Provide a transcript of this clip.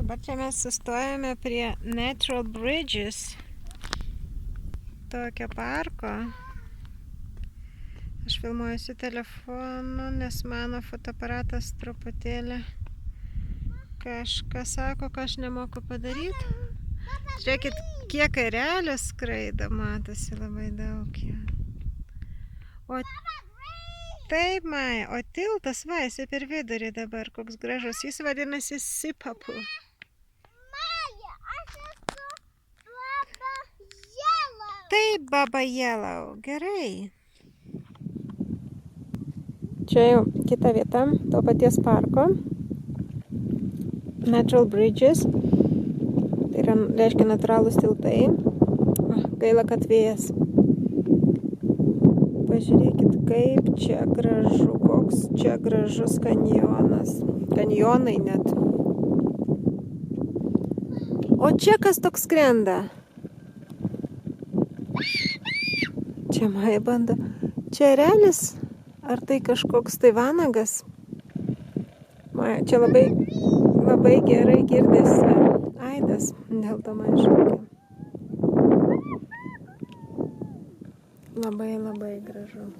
Dabar čia mes sustojame prie Natural Bridges, tokio parko. Aš filmuoju su telefonu, nes mano fotoaparatas truputėlį kažką sako, ką aš nemoku padaryti. Žiūrėkit, kiek erelių skraido, matosi labai daug jų. O taip, Maja, o tiltas, va, jis per vidurį dabar, koks gražus, jis vadinasi Sipapu. Maja, aš esu Baba Yellow. Taip, Baba Yellow, gerai. Čia jau kita vieta, to paties parko. Natural Bridges. Tai yra, reiškia, natūralūs tiltai. Gaila, kad vėjas. Pažiūrėkit, kaip čia gražu, koks čia gražus kanjonas. Kanjonai net. O čia kas toks skrenda? Čia Maja bando. Čia erelis? Ar tai kažkoks tai vanagas? Maja, čia labai gerai girdėsi aidas. Dėl to man šokia. Labai gražu.